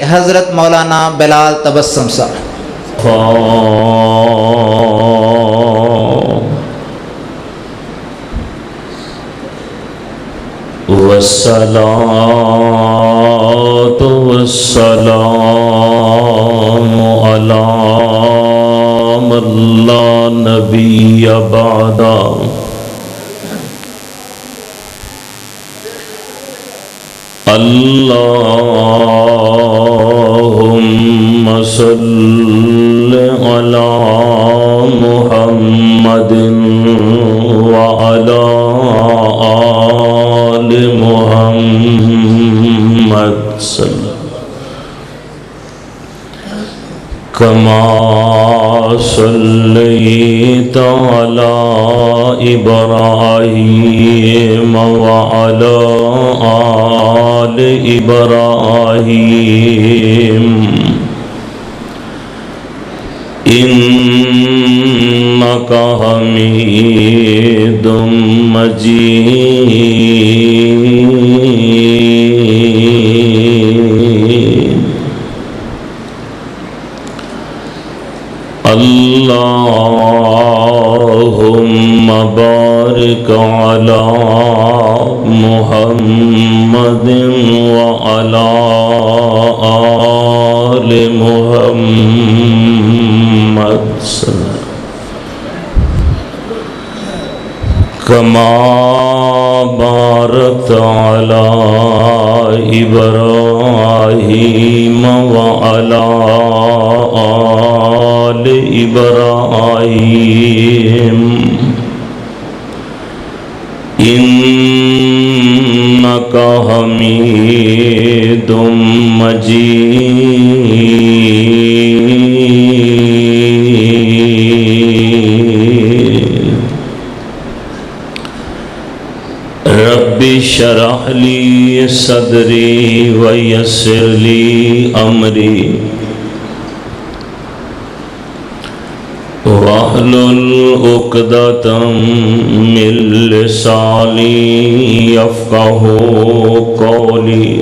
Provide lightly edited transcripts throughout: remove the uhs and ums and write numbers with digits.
حضرت مولانا بلال تبسم صاحب. والصلاة والسلام على من لا نبي بعده اللهم صل على محمد وعلى آل محمد كما صليت على إبراهيم وعلى آل إبراهيم إنك حميد مجيد. اللهم بارك على محمد وعلى آل محمد كما باركت على إبراهيم وعلى آل إبراهيم إنك حميد مجيد. رب اشرح لي صدري ويسر لي أمري واحلل عقدة من لساني يفقهوا قولي.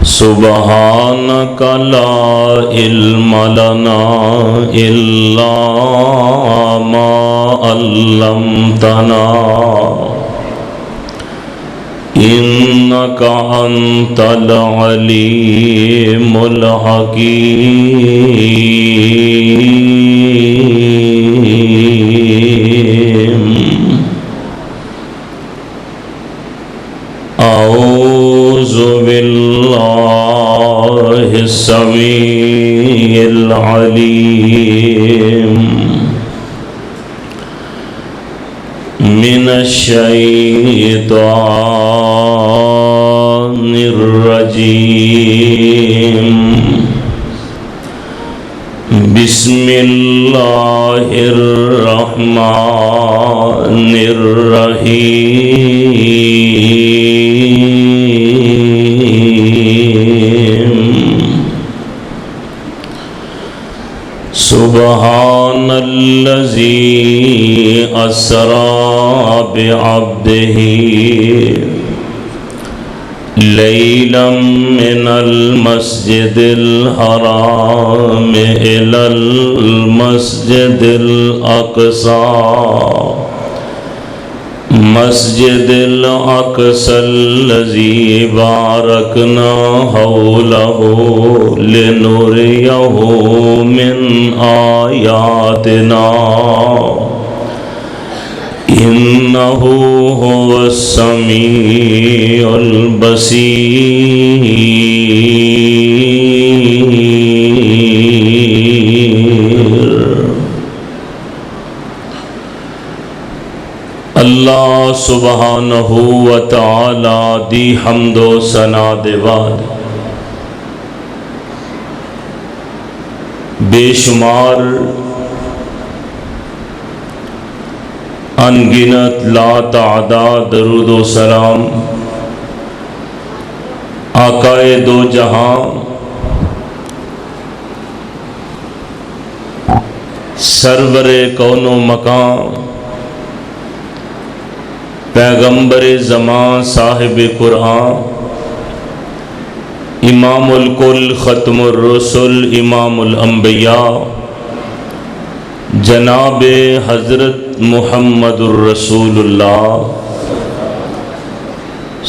سبحانك لا علم لنا إلا ما علمتنا إنك أنت العليم الحكيم. أعوذ بالله السميع العليم من الشيطان الرجيم. بسم الله الرحمن الرحيم. سبحان الذي أسرى بعبده ليلا من المسجد الحرام إلى المسجد الأقصى مسجد الأقصى الذي باركنا حوله لنريه من آياتنا إنه هو السميع البصير. اللہ سبحانہ و تعالی دی حمد و ثنا دے بعد بے شمار انگنت لا تعداد درود و سلام آقا دو جہاں سرور کون و مکان پیغمبر زمان صاحب قرآن امام الکل ختم الرسل امام الانبیاء جناب حضرت محمد الرسول اللہ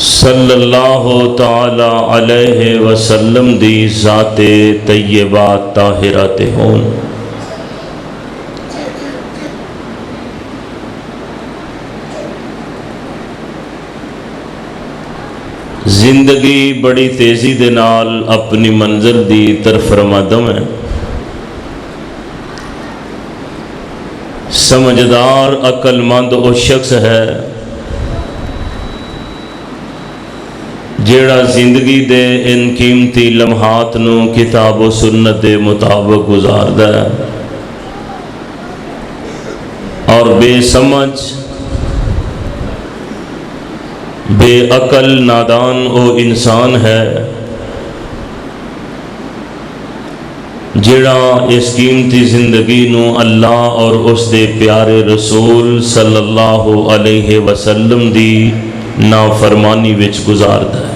صلی اللہ تعالی علیہ وسلم دی ذات طیبات طاہرات ہون۔ زندگی بڑی تیزی دے نال اپنی منزل دی طرف رمادم ہے۔ سمجھدار عقل مند وہ شخص ہے جیڑا زندگی دے ان قیمتی لمحات نو کتاب و سنت دے مطابق گزاردا ہے، اور بے سمجھ بے عقل نادان وہ انسان ہے جڑا اس قیمتی زندگی نو اللہ اور اس دے پیارے رسول صلی اللہ علیہ وسلم دی نافرمانی وچ گزاردا ہے۔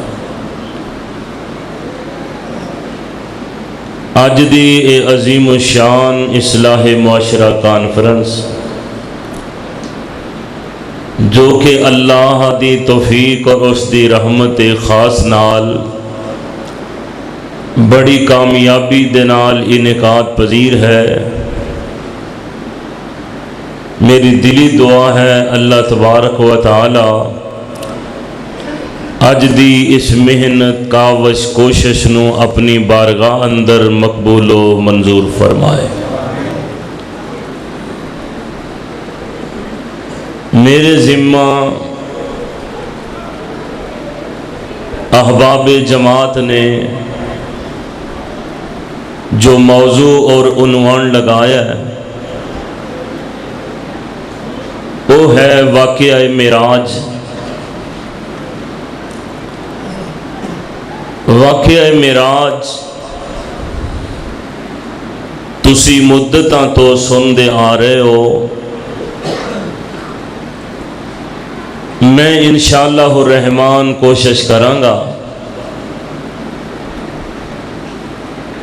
اج دی اے عظیم الشان اصلاح معاشرہ کانفرنس جو کہ اللہ دی توفیق اور اس دی رحمت خاص نال بڑی کامیابی دے نال انعقاد پذیر ہے، میری دلی دعا ہے اللہ تبارک و تعالی اج دی اس محنت کاوش کوشش نو اپنی بارگاہ اندر مقبول و منظور فرمائے۔ میرے ذمہ احباب جماعت نے جو موضوع اور عنوان لگایا ہے وہ ہے واقعہ معراج۔ واقعہ معراج تسی مدتاں تو سندے آ رہے ہو، میں انشاءاللہ الرحمن کوشش کراں گا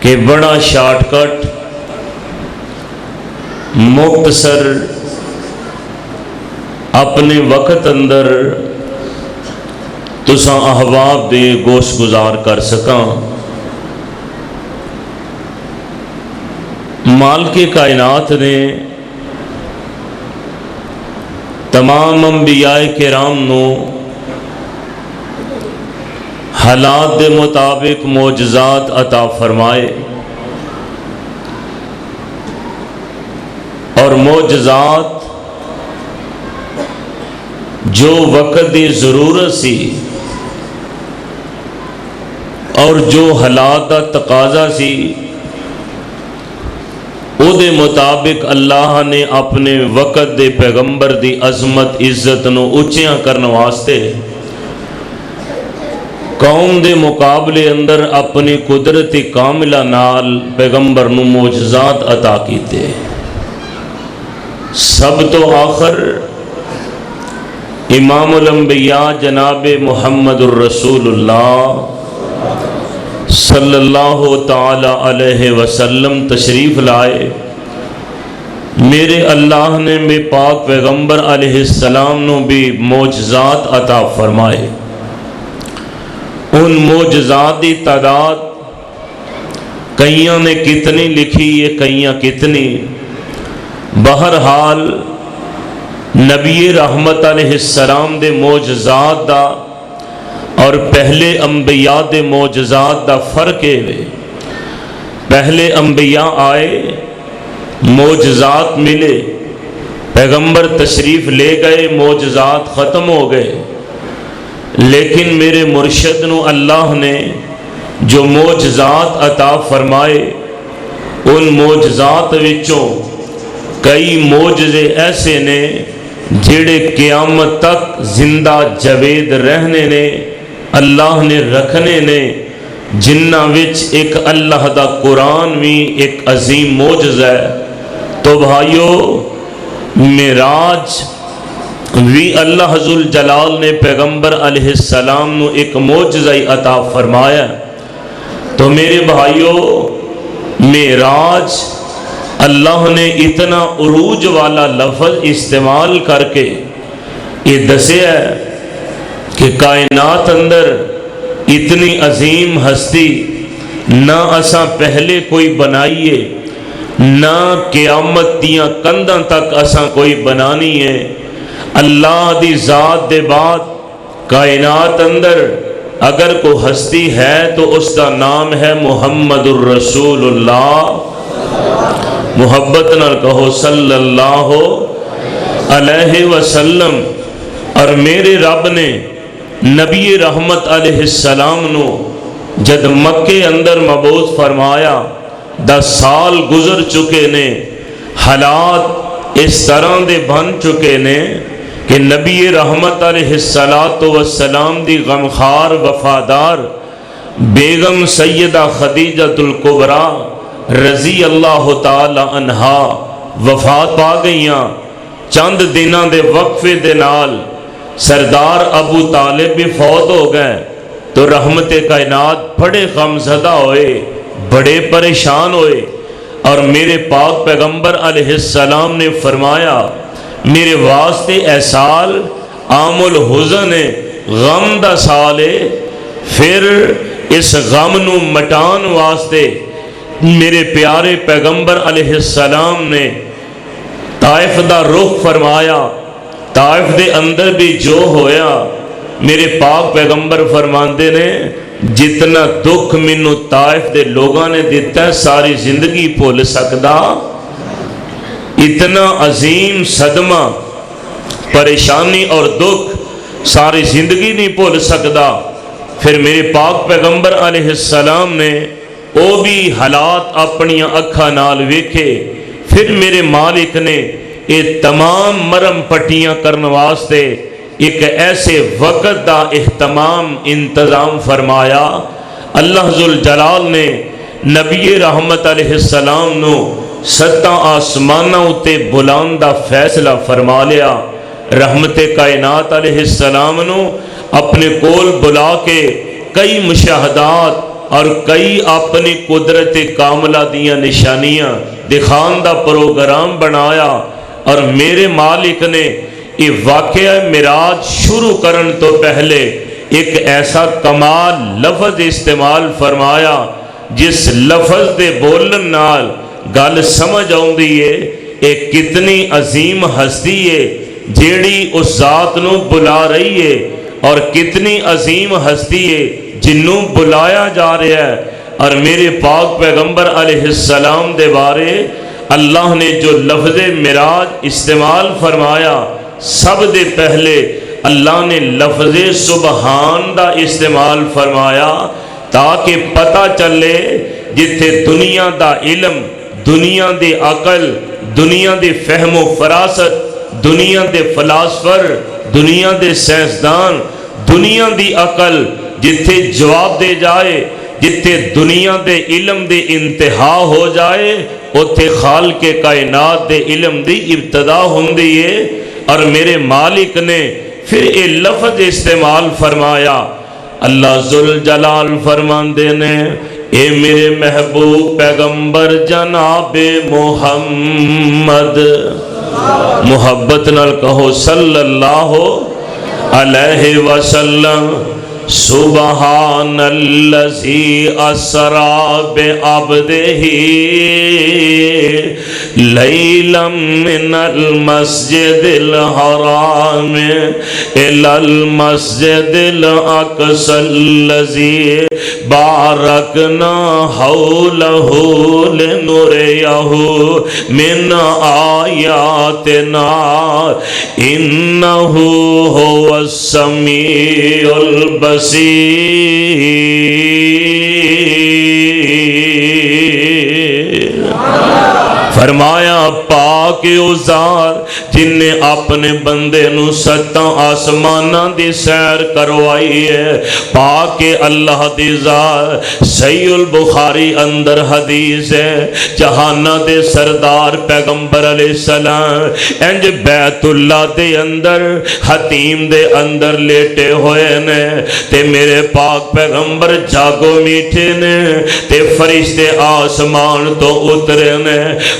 کہ بڑا شارٹ کٹ مختصر اپنے وقت اندر تساں احباب دے گوش گزار کر سکاں۔ مالک کائنات نے تمام انبیاء کرام نو حالات دے مطابق معجزات عطا فرمائے، اور معجزات جو وقت دی ضرورت سی اور جو حالات دا تقاضا سی او دے مطابق اللہ نے اپنے وقت دے پیغمبر دی عظمت عزت نو اچیاں کرنے واسطے قوم دے مقابلے اندر اپنی قدرت کاملہ نال پیغمبر نو معجزات عطا کیتے۔ سب تو آخر امام الانبیاء جناب محمد الرسول اللہ صلی اللہ تعالی علیہ وسلم تشریف لائے۔ میرے اللہ نے میں پاک پیغمبر علیہ السلام نو بھی معجزات عطا فرمائے۔ ان معجزات دی تعداد کئیاں نے کتنی لکھی ہے، کئیاں کتنی، بہرحال نبی رحمت علیہ السلام دے معجزات دا اور پہلے انبیاء دے معجزات دا فرق ہے۔ پہلے انبیاء آئے، معجزات ملے، پیغمبر تشریف لے گئے، معجزات ختم ہو گئے، لیکن میرے مرشد نو اللہ نے جو معجزات عطا فرمائے ان معجزات وچوں کئی معجزے ایسے نے جڑے قیامت تک زندہ جاوید رہنے نے، اللہ نے رکھنے نے، جنہ وچ ایک اللہ دا قرآن بھی ایک عظیم معجزہ ہے۔ تو بھائیو، معراج بھی اللہ ذوالجلال نے پیغمبر علیہ السلام نو ایک معجزہ عطا فرمایا، تو میرے بھائیوں، معراج اللہ نے اتنا عروج والا لفظ استعمال کر کے یہ دسیا ہے کہ کائنات اندر اتنی عظیم ہستی نہ اساں پہلے کوئی بنائیے، نہ قیامت دیاں کنداں تک اساں کوئی بنانی ہے۔ اللہ دی ذات دے بعد کائنات اندر اگر کوئی ہستی ہے تو اس کا نام ہے محمد الرسول اللہ۔ محبت نال کہو صلی اللہ علیہ وسلم۔ اور میرے رب نے نبی رحمت علیہ السلام نو جد مکے اندر مبعوث فرمایا، 10 سال گزر چکے نے، حالات اس طرح دے بن چکے نے کہ نبی رحمت علیہ السلام دی غمخوار وفادار بیگم سیدہ خدیجۃ الکبریٰ رضی اللہ تعالی عنہا وفات پا گئیاں۔ چند دنوں دے وقفے دے نال سردار ابو طالب بھی فوت ہو گئے تو رحمت کائنات بڑے غمزدہ ہوئے، بڑے پریشان ہوئے، اور میرے پاک پیغمبر علیہ السلام نے فرمایا میرے واسطے اے سال عام الحزن ہے، غم دا سال ہے، پھر اس غم نو مٹان واسطے میرے پیارے پیغمبر علیہ السلام نے طائف دا رخ فرمایا۔ طائف دے اندر بھی جو ہویا، میرے پاک پیغمبر فرماندے نے جتنا دکھ مینوں طائف دے لوگاں نے دیتا ہے ساری زندگی بھول سکدا، اتنا عظیم صدمہ، پریشانی اور دکھ ساری زندگی نہیں بھول سکدا۔ پھر میرے پاک پیغمبر علیہ السلام نے وہ بھی حالات اپنی اکھاں نال ویکھے۔ پھر میرے مالک نے یہ تمام مرم پٹیاں کرنے واسطے ایک ایسے وقت دا اہتمام انتظام فرمایا۔ اللہ ذوالجلال نے نبی رحمت علیہ السلام نو 7 آسماناں اتے بلند دا فیصلہ فرما لیا۔ رحمت کائنات علیہ السلام نو اپنے کول بلا کے کئی مشاہدات اور کئی اپنی قدرت کاملہ دیاں نشانیاں دکھان دا پروگرام بنایا، اور میرے مالک نے یہ واقعہ معراج شروع کرن تو پہلے ایک ایسا کمال لفظ استعمال فرمایا جس لفظ دے بولن نال گل سمجھ آؤندی ہے ایک کتنی عظیم ہستی ہے جیڑی اس ذات نو بلا رہی ہے، اور کتنی عظیم ہستی ہے جنوں بلایا جا رہا ہے۔ اور میرے پاک پیغمبر علیہ السلام دے بارے اللہ نے جو لفظ معراج استعمال فرمایا، سب دے پہلے اللہ نے لفظ سبحان دا استعمال فرمایا تاکہ پتہ چلے جتھے دنیا دا علم، دنیا دی عقل، دنیا دی فہم و فراست، دنیا دے فلاسفر، دنیا دے سائنسدان، دنیا دی عقل جتھے جواب دے جائے، جتھے دنیا دے علم دے انتہا ہو جائے، اتھے خالق کائنات دے علم دی ابتدا ہوندی ہے۔ اور میرے مالک نے پھر یہ لفظ استعمال فرمایا، اللہ ذوالجلال فرماندے نے اے میرے محبوب پیغمبر جناب محمد، محبت نال کہو صلی اللہ علیہ وسلم، سبحان الذی اسری بعبدہ لیلا من المسجد الحرام الی المسجد الاقصی الذی بارکنا حولہ لنریہ من آیاتنا انہ هو السمیع البصیر۔ فرمایا پاک او ذات جن نے اپنے بندے نو ستاں آسماناں دی سیر کروائی ہے پاک اللہ دی ذات صحیح البخاری اندر حدیث ہے جہانہ دے سردار پیغمبر علیہ السلام انج بیت اللہ دے اندر حتیم دے اندر لیٹے ہوئے نے تے میرے پاک پیغمبر جاگو میٹھے نے تے فرشتے آسمان تو اترے نے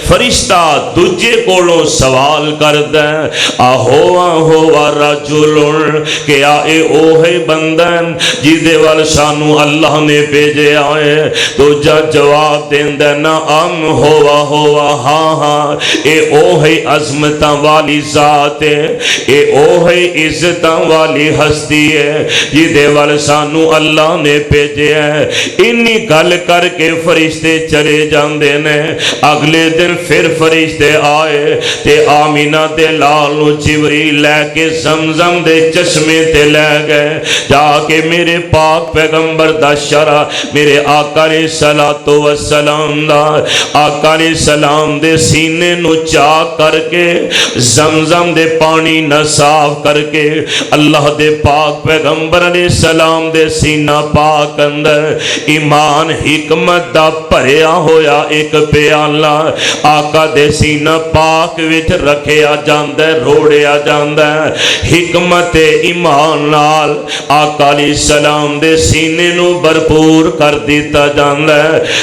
فرشتہ دجے کولوں سوال کردہ آہو رجلن کہ آئے اوہی بندن جیدے وال سانو اللہ نے بھیجے آئے تو جا جواب دین دینا ہوا ہاں اے اوہی عظمتاں والی ذات ہے اے اوہی عزتاں والی ہستی ہے جیدے وال سانو اللہ نے بھیجے ہے انی گل کر کے فرشتے چلے جاندے نے اگلے دن پھر فرشتے آئے تے آمینہ دے لالو جبریل لے کے زمزم دے چشمے تے لے گئے جا کے میرے پاک پیغمبر دا شرع میرے آقا علیہ السلام دا آقا علیہ السلام دے سینے نو چاک کر کے زمزم دے پانی نہ صاف کر کے اللہ دے پاک پیغمبر علیہ السلام دے سینہ پاک اندر ایمان حکمت دا بھریا ہویا ایک پیالہ آقا دے سینہ پاک وچ رکھیا جاندہ روڑیا جاندہ حکمت ایمان نال آقا علیہ السلام دے سینے نو بھرپور کر دیتا جاندہ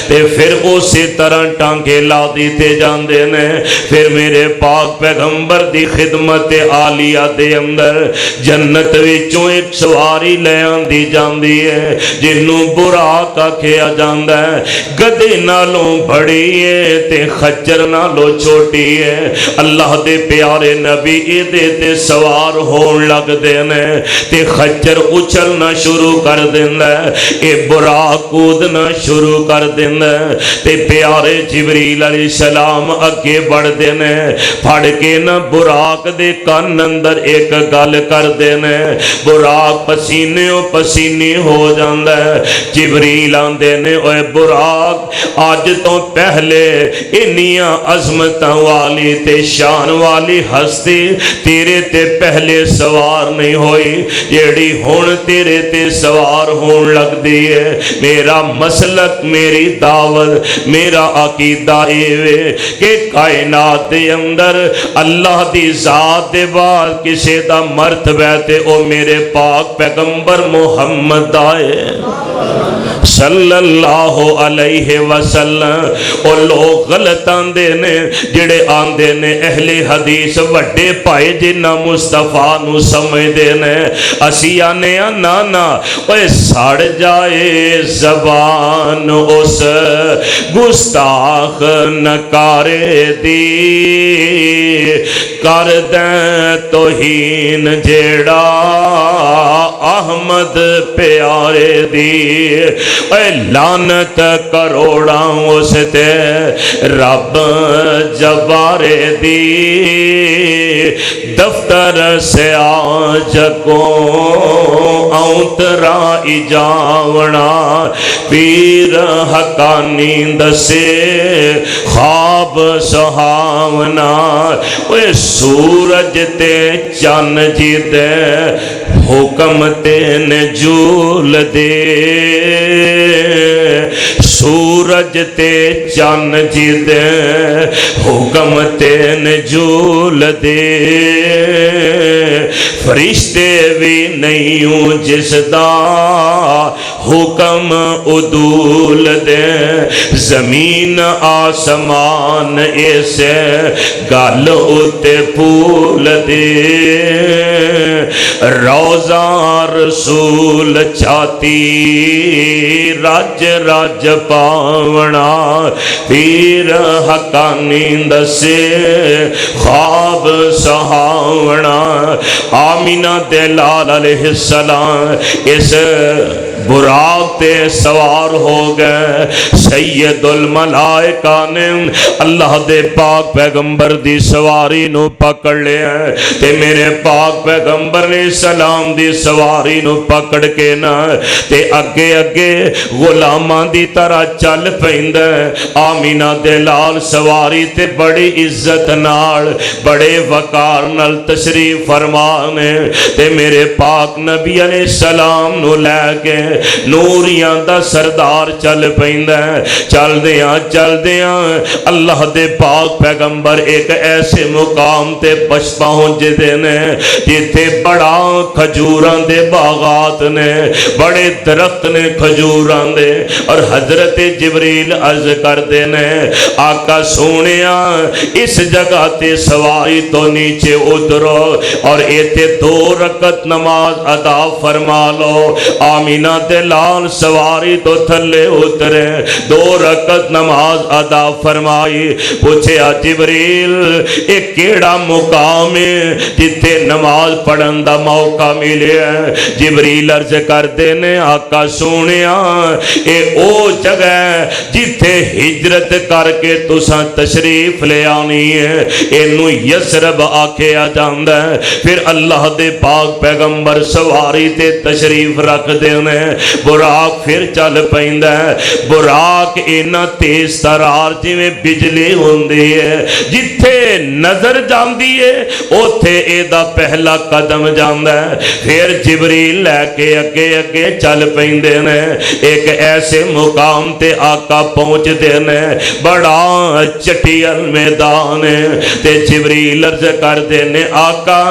تے پھر اسی طرح ٹانگے لا دیتے جاندے نے پھر میرے پاک پیغمبر دی خدمت عالیہ دے اندر جنت وچوں ایک سواری لے آندی جاندی ہے جنوں براق آکھیا جاندہ ہے گدے نالوں بڑی ہے تے خچر نالوں چھوٹی ہے اللہ دے پیارے نبی ایدے تے سوار ہون لگ دینے تے خچر اچھلنا شروع کر دینا اے براق کودنا شروع کر دینا تے پیارے جبریل علیہ السلام اگے بڑھ دینے پھڑ کے نہ براق دے کان اندر ایک گل کر دینے براق پسینے و پسینے ہو جاندہ جبریل آن دینے اے براق آج تو پہلے انیاں عظمتاں والی تے شان والی ہستی تیرے تے پہلے سوار نہیں ہوئی جیڑی ہون تیرے تے سوار ہون لگ دیئے میرا مسلک میری دعوت میرا عقیدہ ایوے کہ کائنات دے اندر اللہ دی ذات دے بعد کسے دا مرتبہ تے او میرے پاک پیغمبر محمد آئے صلی اللہ علیہ وسلم اور لوگ غلط آندے نے جڑے آندے نے اہل حدیث وڈے پائے جنہ مصطفیٰ نو سمجھ دے نے اسی آنے آنا اوے ساڑ جائے زبان اس گستاخ نکارے دی کر دیں توہین جیڑا احمد پیارے دی اے لعنت کروڑاں اس تے رب جبارے دی دفتر سے آج کو اونترا اجاونا پیر حقانی دسے خواب سہاونا اے سورج تے چن جی دے حکم تے نجول دے سورج تے چن جی دے حکم تے نجول دے فرشتے بھی نہیں ہوں جس دا حکم عدول دے زمین آسمان ایسے گل اتے پھول دے روزہ رسول چاہتی راج راج پاونا پیر حقانی دسے خواب سہاونا آمینہ دلال علیہ السلام اس براق تے سوار ہو گئے۔ سید الملائکہ نے اللہ دے پاک پیغمبر دی سواری نو پکڑ لیا تے میرے پاک پیغمبر نے سلام دی سواری نو پکڑ کے نا تے اگے اگے غلاماں دی طرح چل پیندا آمینہ دے لال سواری تے بڑی عزت نال بڑے وقار نال تشریف فرمانے تے میرے پاک نبی علیہ السلام نو لے کے نوریاں دا سردار چل پیندا چل دیاں اللہ دے پاک پیغمبر ایک ایسے مقام تے پہنچ دے نے جتھے بڑا کھجوراں دے باغات نے بڑے درخت نے کھجوراں دے اور حضرت جبریل عرض کر دے نے آقا سونیا اس جگہ تے سواری تو نیچے اترو اور ایتے 2 رکعت نماز ادا فرما لو۔ آمینہ دے لال سواری تو تھلے اترے 2 رکعت نماز ادا فرمائی۔ پوچھے جبریل ایک کیڑا مقام ہے جتے نماز پڑھن دا موقع ملے ہے؟ جبریل عرض کر دینے آقا سونیا اے او جگہ جتے ہجرت کر کے تساں تشریف لے آنی ہے اینو یسرب آکھیا جاندا ہے۔ پھر اللہ دے پاک پیغمبر سواری تے تشریف رکھ دینے براق پھر چل پیندا ہے۔ براق اینا تیز ترار جی میں بجلی ہوندی ہے جتھے نظر جاندی ہے اوتھے اے دا پہلا قدم جاندا ہے۔ پھر جبریل لے کے اگے چل پیندے نے ایک ایسے مقام تے آقا پہنچ دے نے بڑا چٹیل میدان تے جبریل عرض کر دے نے آقا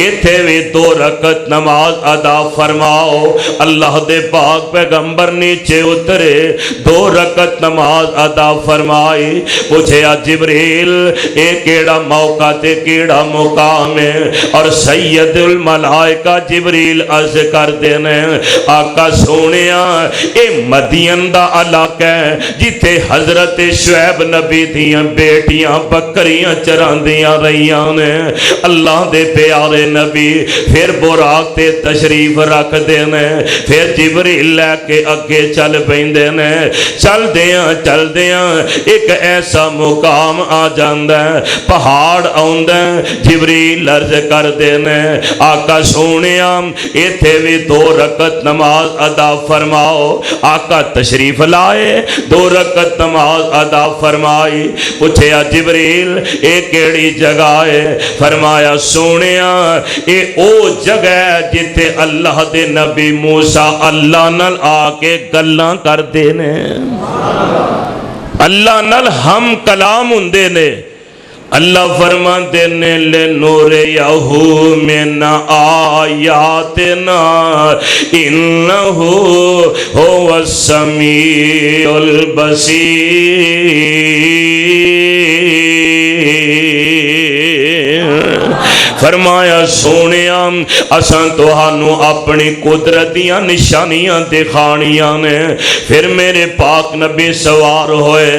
ایتھے بھی 2 رکعت نماز ادا فرماؤ۔ اللہ دے پاک پیغمبر نیچے اترے 2 رکعت نماز ادا فرمائی۔ پوچھے جبریل اے کیڑا موقع تے کیڑا مقام ہے؟ اور سید الملائکہ جبریل عرض کر دینے آقا سونیا اے مدین دا علاقہ ہے جتے حضرت شعیب نبی دیاں بیٹیاں بکریاں چراندیاں رہیاں نے۔ اللہ دے پیارے نبی پھر براق تے تشریف رکھ دینے پھر جبریل لے کے اگے چل پیندے نے چل دیاں ایک ایسا مقام آ جاندا ہے پہاڑ آوندا جبریل عرض کر دینے آقا سونیا ایتھے بھی 2 رکعت نماز ادا فرماؤ۔ آقا تشریف لائے 2 رکعت نماز ادا فرمائی۔ پوچھیا جبریل اے کیڑی جگہ ہے؟ فرمایا سونیا اے او جگہ جتے اللہ دے نبی موسیٰ اللہ نال آ کے گلاں کر دینے اللہ نال ہم کلام ہوندے نے۔ اللہ فرما دینے لے نور یہو من آیاتنا انہو هو السمیع البصیر۔ فرمایا سونیا اساں تہانوں اپنی قدرتیاں نشانیاں دکھانیاں نے۔ پھر میرے پاک نبی سوار ہوئے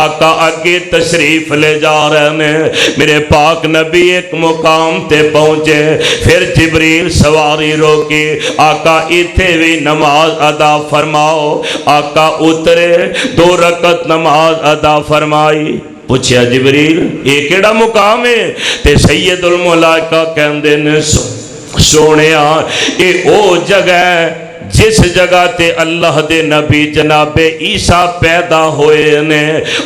آقا اگے تشریف لے جا رہے نے۔ میرے پاک نبی ایک مقام تے پہنچے پھر جبریل سواری روکی آقا ایتھے بھی نماز ادا فرماؤ۔ آقا اترے 2 رکعت نماز ادا فرمائی۔ پوچھیا جبریل یہ کیڑا مقام ہے؟ تے سید الملائکہ کہندے نے سونیا اے او جگہ ہے جس جگہ تے اللہ دے نبی جناب عیسیٰ پیدا ہوئے نے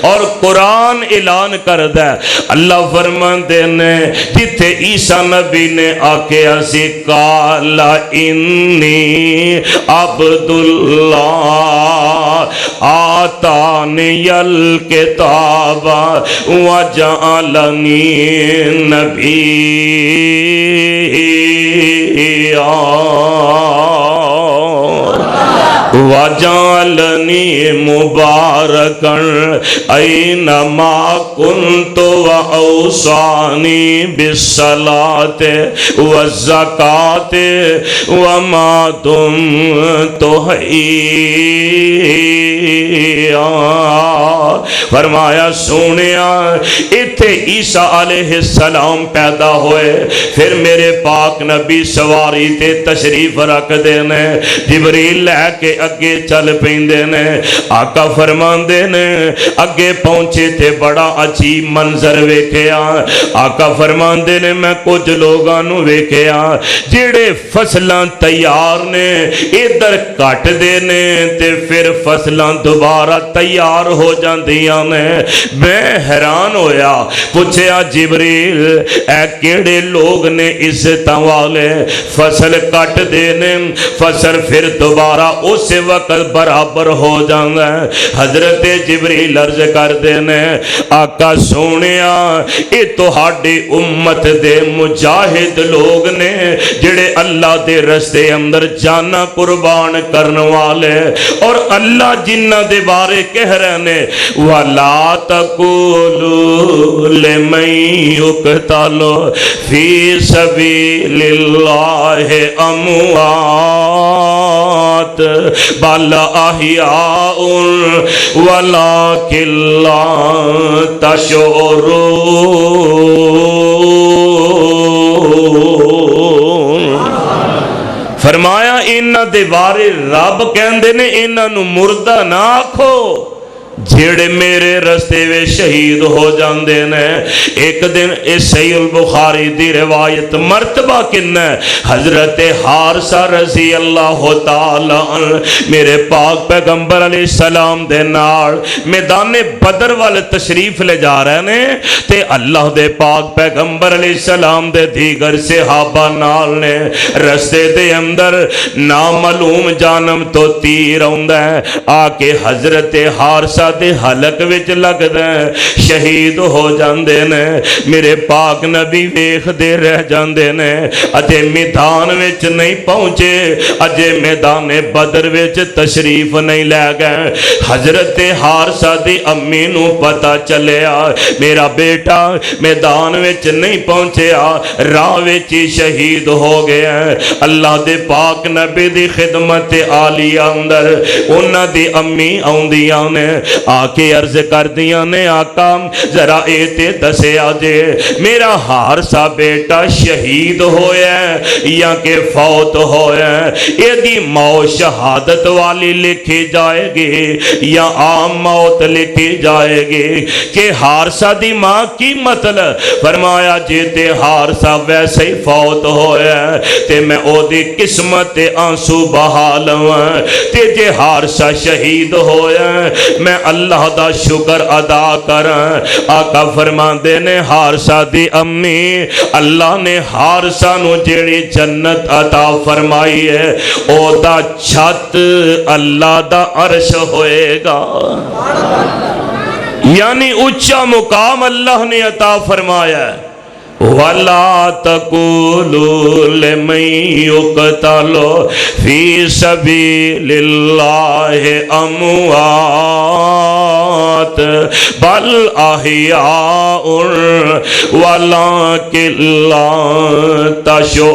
اور قرآن اعلان کردہ اللہ فرماندے نے جتے عیسیٰ نبی نے آکے اسی قالا انی عبداللہ آتانی الکتاب وجعلنی نبی وجعلنی مبارکن اینما کنت واوصانی بالصلاۃ والزکاۃ وما دمت حیا۔ فرمایا سونیا ایتھے عیسیٰ علیہ السلام پیدا ہوئے پھر میرے پاک نبی سواری تے تشریف رکھ دینے جبریل لے کے اگے چل پیندے نے۔ آقا فرماندے نے اگے پہنچے تے بڑا عجیب منظر ویکھیا۔ آقا فرماندے نے میں کچھ لوگاں نو ویکھیا جڑے فصلاں تیار نے ادھر کٹ دے نے تے پھر فصلاں دوبارہ تیار ہو جاندیاں نے۔ میں حیران ہویا، پوچھیا جبریل اے کیڑے لوگ نے عزتاں والے، فصل کٹ دے نے فصل پھر دوبارہ اس وقت برابر ہو جانا ہے۔ حضرت جبریل عرض کر دینے آقا سونیا اے تہاڈی امت دے مجاہد لوگ نے جڑے اللہ دے رستے اندر جانا قربان کرن والے، اور اللہ جنہ دے بارے کہہ رہے نے وَلَا تَقُولُوا لِمَن يُقْتَلُ فِي سَبِيلِ اللَّهِ أَمْوَاتٌ بَلْ أَحْيَاءٌ وَلَكِنْ لَا تَشْعُرُونَ۔ فرمایا انہاں دے بارے رب کہندے نے انہاں نو مردہ نہ آکھو جیڑے میرے رستے وے شہید ہو جاندے نے۔ ایک دن اس صحیح البخاری دی روایت مرتبہ کن ہے حضرت حارثہ رضی اللہ تعالی عنہ میرے پاک پیغمبر علیہ السلام دے نال میدان بدر وال تشریف لے جا رہے نے تے اللہ دے پاک پیغمبر علیہ السلام دے دیگر صحابہ نال نے۔ رستے دے اندر نامعلوم جانب تو تیر آوندا ہے، آ کے حضرت حارثہ دے حلق وچ لگ دے شہید ہو جاندے نے۔ میرے پاک نبی ویکھ دے رہ جاندے نے اتے میدان وچ نہیں پہنچے، اجے میدان بدر وچ تشریف نہیں لے گئے۔ حضرت حارثہ دی امی نو پتہ چلیا میرا بیٹا میدان وچ نہیں پہنچیا، راہ وچ ہی شہید ہو گیا۔ اللہ دے پاک نبی دی خدمت عالیہ اندر انہاں دی امی آوندیاں نے، آ کے عرض کر دیاں نے آقا ذرا اے تے دسیا جے میرا حارثہ بیٹا شہید ہویا ہے یا کہ فوت ہویا ہے، اے دی موت شہادت والی لکھی جائے گی یا عام موت لکھی جائے گی کہ حارثہ دی ماں کی مطلب؟ فرمایا جے تے حارثہ ویسے ہی فوت ہویا ہے تے میں او دی قسمت آنسو بہا لواں، تے جے حارثہ شہید ہویا ہے میں اللہ دا شکر ادا کراں۔ آقا فرماندے نے حارثہ دی امی اللہ نے حارثہ نو جیڑی جنت عطا فرمائی ہے او دا چھت اللہ دا عرش ہوئے گا، یعنی اونچا مقام اللہ نے عطا فرمایا ہے۔ وَلَا تَقُولُوا لِمَن يُقْتَلُ فِي سَبِيلِ اللَّهِ أَمْوَاتٌ بَلْ أَحْيَاءٌ وَلَكِنْ لَا تَشْعُرُونَ۔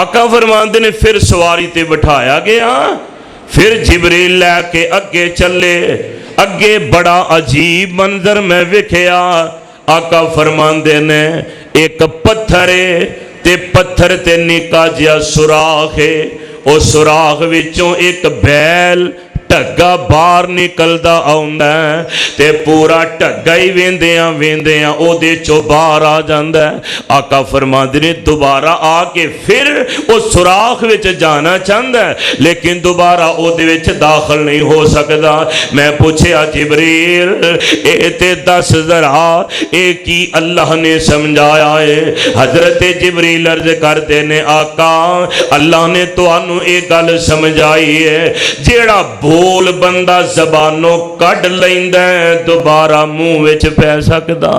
آقا فرماندے نے پھر سواری تے بٹھایا گیا، پھر جبریل لے کے اگے چلے، اگے بڑا عجیب منظر میں وکھیا۔ آقا فرماندے نے ایک پتھر ہے تے پتھر تے نکا جیا سوراخ ہے، او سوراخ وچوں ایک بیل ٹگا باہر نکلدا آوندا ہے تے پورا ٹگا ہی ویندیاں ویندیاں او دے چوں باہر آ جاندا ہے۔ آقا فرماندے نے دوبارہ آ کے پھر او سوراخ وچ جانا چاہندا ہے لیکن دوبارہ او دے وچ داخل نہیں ہو سکدا۔ میں پوچھیا جبریل اے تے دس ذرا اے کی اللہ نے سمجھایا ہے؟ حضرت جبریل عرض کردے نے آقا اللہ نے تانوں اے گل سمجھائی ہے جیڑا بول بندہ زبانوں کڈ لیندا ہے دوبارہ منہ وچ پے سکدا؟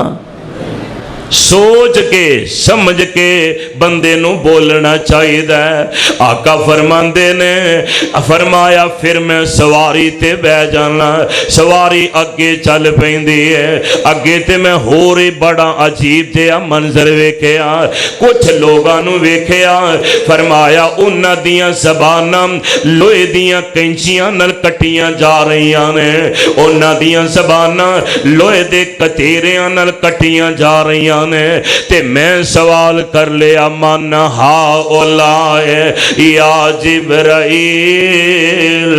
سوچ کے سمجھ کے بندے نو بولنا چاہیے۔ آقا فرماندے نے فرمایا پھر میں سواری تے بہ جانا، سواری اگے چل پیندی ہے، اگے تے میں ہور ہی بڑا عجیب جہا منظر ویکھیا، کچھ لوگاں نو ویکھیا، فرمایا انہاں دیاں زباناں لوہے دیاں کینچیاں نال کٹیاں جا رہیاں نے، انہاں دیاں زباناں لوہے دے کتیریاں نال کٹیاں جا رہیاں نے تے میں سوال کر لیا من ہاؤلائے یا جبرائیل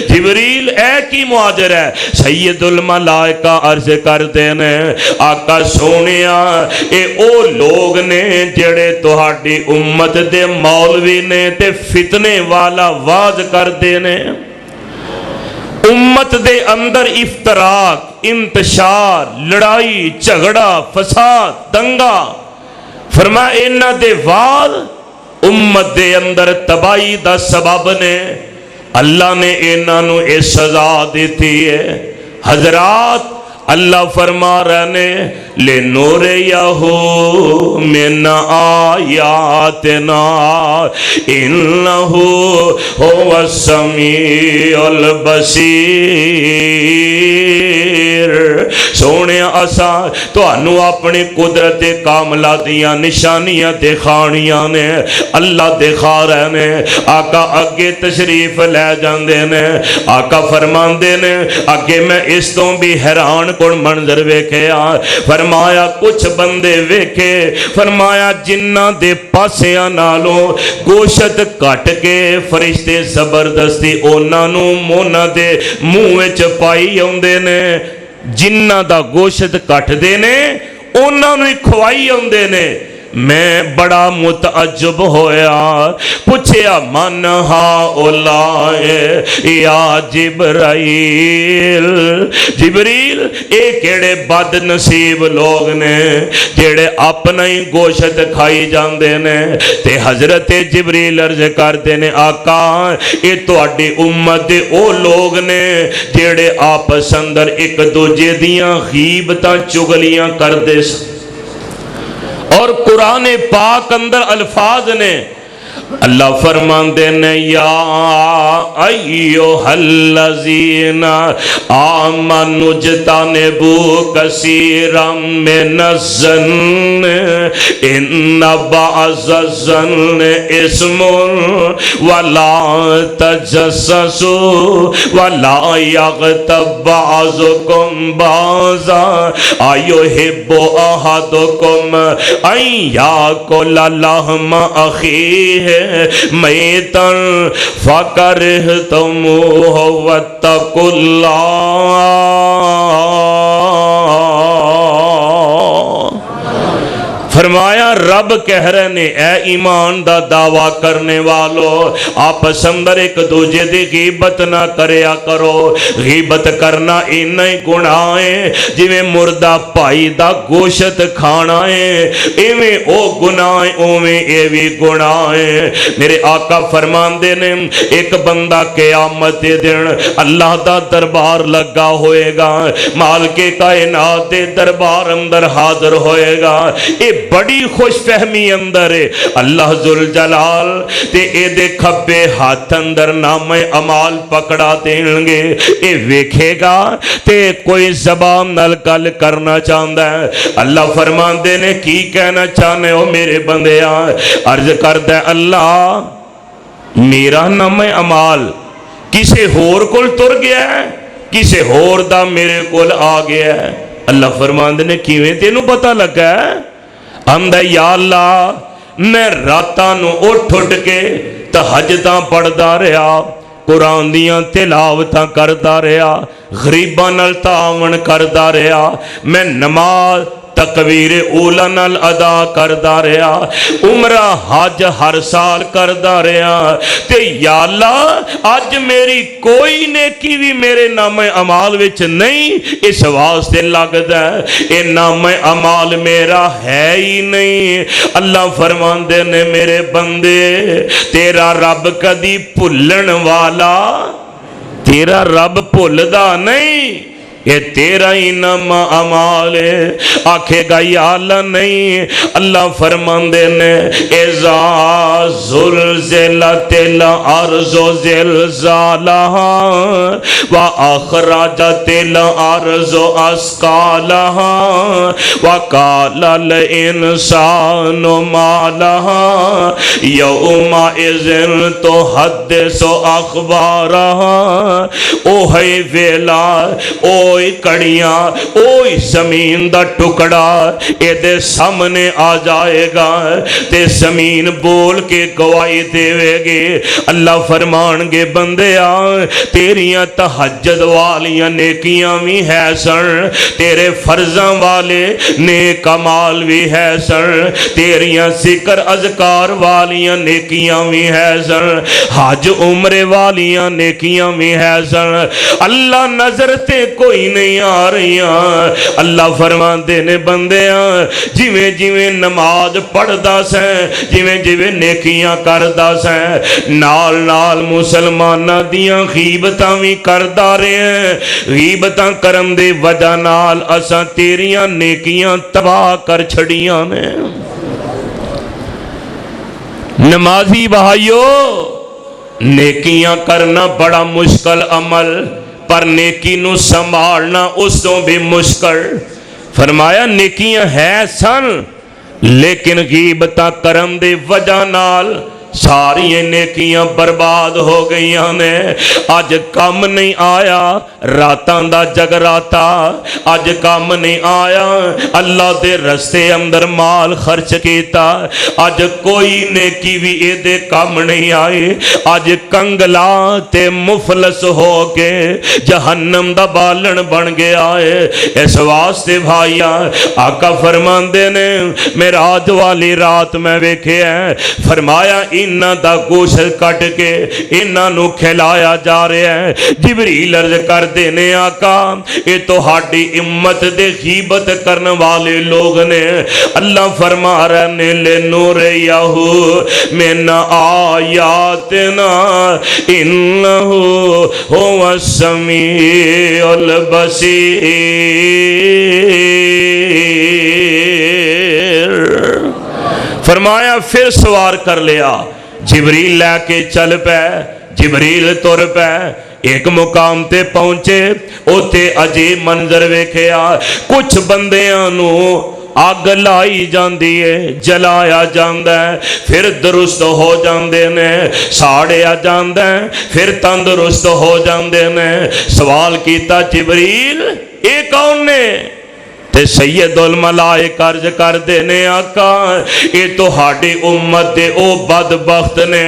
جبریل اے کی مہاجر ہے سید الملائکہ عرض کرتے نے آقا سونیا اے او لوگ نے جڑے تہاڈی امت دے مولوی نے تے فتنے والا واز کردے نے امت دے اندر افتراق انتشار لڑائی جھگڑا فساد دنگا فرمایا انہاں دے واز امت دے اندر تباہی دا سبب نے اللہ نے انہاں نو اے سزا دیتی ہے حضرات اللہ فرما رہے لِنُرِيَهُ مِنْ آیَاتِنَا إِنَّهُ هُوَ السَّمِيعُ الْبَصِيرُ سونے اسا تو انو اپنی قدرت کاملہ دیا نشانیاں دکھانیاں نے اللہ دکھا رہے نے آقا اگے تشریف لے جاندے نے آقا فرماندے نے اگے میں اس تو بھی حیران کون منظر ویکھیا فرمایا کچھ بندے ویکھے فرمایا جنہ دے پاسیاں نالوں گوشت کٹ کے فرشتے زبردستی اونا نو مونا دے منہ وچ پائی اوندے نے جنہ دا گوشت کٹ دے نے اونا نو کھوائی اوندے نے میں بڑا متعجب ہویا پوچھیا من ہاؤلائے یا جبرائیل جبریل اے کیڑے بد نصیب لوگ نے جیڑے اپنا ہی گوشت کھائی جاندے نے تے حضرت جبریل عرض کرتے نے آقا اے تہاڈی امت دے او لوگ نے جیڑے آپس اندر ایک دوجے دیاں غیبتاں چگلیاں کردے اور قرآن پاک اندر الفاظ نے اللہ فرماندے نے یا ایوہ الذین آمنوا اجتنبوا کثیرا من الظن ان بعض الظن اسم ولا تجسسوا ولا یغتب بعضکم بعضا ایحب احدکم ان یاکل لحم اخیہ میتن فکرہتموہ واتقوا اللہ فرمایا رب کہہ رہے نے اے ایمان دا دعویٰ کرنے والو آپس اندر ایک دوجے دی غیبت نہ کریا کرو غیبت کرنا انہا ہی گناہ ہے جویں مردہ پائی دا گوشت کھانا ہے ایویں او گناہ ہے اویں ایویں گناہ ہے میرے آقا فرمان دے نے ایک بندہ قیامت دے دن اللہ دا دربار لگا ہوئے گا مالک کائنات دے دربار اندر حاضر ہوئے گا اے بڑی خوش فہمی اندر ہے اللہ ذوالجلال تے اے دے کھبے ہاتھ اندر نام عمال پکڑا دیں گے اے ویکھے گا تے کوئی زبان نل گل کرنا چاہتا ہے اللہ فرمان دے نے کی کہنا چاہنے ہو میرے بندے عرض کردہ اللہ میرا نام عمال کسے ہور کول تر گیا ہے کسے ہور دا میرے کول آ گیا ہے اللہ فرمان دے نے کیویں تینوں پتہ لگا ہے اندہ یا اللہ میں راتاں نو اٹھ کے تہجداں پڑھدا رہا قرآن دیاں تلاوتاں کردا رہا غریباں نال تعاون کردا رہا میں نماز تکبیر اولا نال ادا کردا رہا عمرہ حج ہر سال کردا رہا تے یا اللہ آج میری کوئی نیکی بھی میرے نام عمال وچ نہیں اس واسطے لگدا ہے اے نام عمال میرا ہے ہی نہیں اللہ فرماندے نے میرے بندے تیرا رب کدی بھلن والا تیرا رب بھلدا نہیں یہ تیرا ہی نام عمال ہے آکھے گا یا اللہ نہیں اللہ فرماندے نے اذا زلزلت الارض زلزالہا واخرجت الارض اسقالہا وقال الانسان ما لہا یومئذ تحدث اخبارہا او ہے ویلا او اوئی کڑیاں اوئی زمین دا ٹکڑا اے دے سامنے آ جائے گا تے زمین بول کے گواہی دے گے. اللہ فرمان گے بندیا تیریاں تہجد والیاں نیکیاں بھی ہے سن, تیرے فرضاں والے نیک اعمال بھی ہے سن, تیریاں ذکر اذکار والیاں نیکیاں بھی ہے سن, حج عمرے والیاں نیکیاں بھی ہے سن. اللہ نظر تے کوئی نہیں آ رہیاں. اللہ فرمان دینے بندیاں جویں جویں نماز پڑھدا سیں جویں جویں نیکیاں کردا سیں نال نال مسلماناں دیاں غیبتاں بھی کردا رہے ہیں. غیبتاں کرن دے وجہ نال اساں تیریاں نیکیاں تباہ کر چھڑیاں نے. نمازی بھائیو نیکیاں کرنا بڑا مشکل عمل پر نیکی نو سنبھالنا اس تو بھی مشکل. فرمایا نیکیاں ہے سن لیکن غیبتاں کرن دے وجہ نال ساری نیکیاں برباد ہو گئیاں نے. آج کم نہیں آیا راتاں دا جگراتا, آج کم نہیں آیا اللہ دے رستے اندر مال خرچ کیتا, آج کوئی نیکی بھی اے دے کم نہیں آئے. آج کنگلا تے مفلس ہو کے جہنم دا بالن بن گیا ہے. اس واسطے بھائیا آقا فرماندے نے معراج والی رات میں ویکھے ہیں, فرمایا انہاں دا گوشت کٹ کے انہاں نو کھلایا جا رہا ہے. جبریل عرض کر دینے آقا یہ تو ہاڈی امت دے غیبت کرنے والے لوگ نے. اللہ فرما رہے لنُرِيَهُ مِنْ آیاتنا إِنَّهُ هُوَ السَّمِيعُ الْبَصِيرُ. فرمایا پھر سوار کر لیا, جبریل لے کے چل پے. جبریل تر پے ایک مقام تے پہنچے, اوتے عجیب منظر ویکھیا. کچھ بندیاں نو آگ لائی جاندی ہے, جلایا جاندہ ہے, پھر درست ہو جاندے نے, ساڑیا جاندہ ہے, پھر تندرست ہو جاندے نے. سوال کیتا جبریل اے کون نے؟ تے سید الملائک عرض کر دینے آقا یہ تو ہاڑی امت دے او بدبخت نے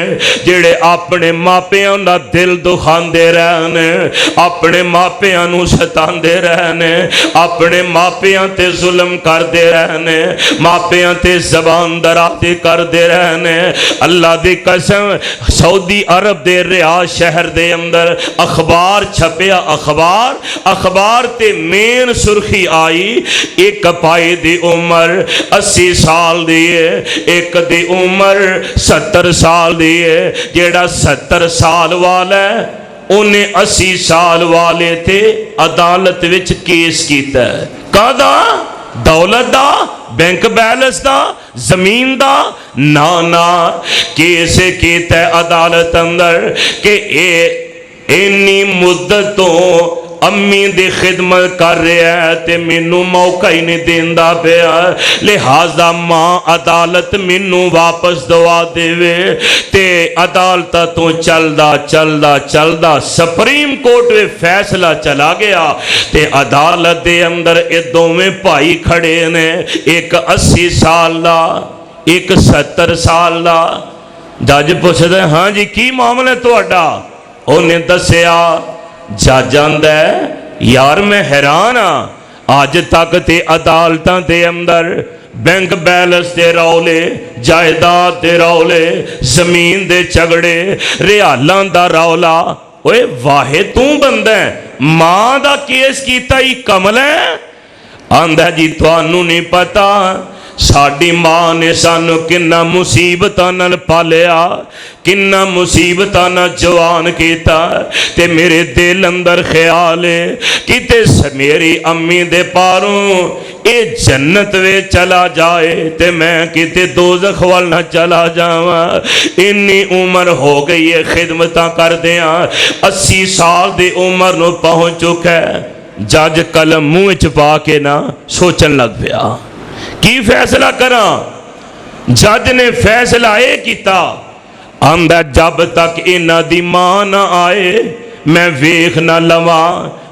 جڑے اپنے ماپیاں دا دل دکھان دے رہنے, اپنے ماپیاں نو ستان دے رہنے, اپنے ماپیاں تے ظلم کر دے رہنے, ماپیاں تے زبان درازی کر دے رہنے. اللہ دی قسم سعودی عرب دے ریاض شہر دے اندر اخبار چھپیا, اخبار تے مین سرخی آئی ایک پائی دی عمر 80 سال دیئے, ایک دی عمر 70 سال دیئے. جیڑا 70 سال والا ہے انہیں 80 سال والے تے عدالت وچ کیس کیتا ہے. کہاں دولت دا, بینک بیلنس دا, زمین دا, نانا کیسے کیتا ہے عدالت اندر کہ اینی مدتوں امی دی خدمت کر رہا ہے تے منو موقع ہی نہیں دیندا پیا, لہذا ماں عدالت منو واپس دوا دے وے. تے عدالت تو چلدا سپریم کورٹ میں فیصلہ چلا گیا تے عدالت دے اندر اے دوویں بھائی کھڑے نے, ایک 80 سال دا ایک 70 سال دا. جج پوچھدا ہاں جی کی معاملہ تہاڈا؟ انہیں دسیا جج آندا ہے یار میں حیران ہاں, آج تک تے عدالتاں دے اندر بینک بیلنس دے رولے, جائیداد دے رولے, زمین دے جھگڑے, ریالاں دا رولا, اوے واحد تو بندہ ہے ماں دا کیس کیتا ہی کمل ہے. آندا جی تانوں نہیں پتا ساڈی ماں نے سانو کنا مصیبتاں نال پالیا, کنا مصیبتاں نال جوان کیتا. تے میرے دل اندر خیال ہے کتے میری امی دے پاروں اے جنت وے چلا جائے تے میں کتے دوزخ وال نہ چلا جاواں. انی عمر ہو گئی ہے خدمتاں کر دیاں, 80 سال دی عمر نو پہنچ چکا ہے. جج قلم منہ چپا کے نہ سوچن لگ پیا کی فیصلہ کراں. جج نے فیصلہ اے کیتا, آندا جب تک انہاں دی ماں نہ آئے میں ویکھ نہ لواں.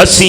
80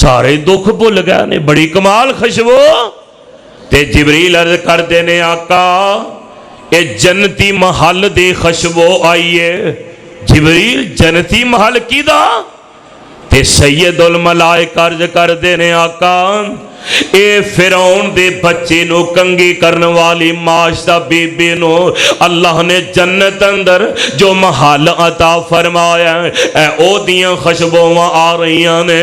سارے دکھ بھول گئے نے، بڑی کمال خوشبو۔ تے جبریل عرض کردے نے آقا اے جنتی محل دی خوشبو آئیے۔ جبریل جنتی محل کی دا؟ تے سید الملائکہ عرض کردے نے آقا اے فرعون دے بچے نو کنگی کرنے والی معاشدہ بی بی نو اللہ نے جنت اندر جو محل عطا فرمایا اے او دیاں خوشبوواں آ رہیاں نے۔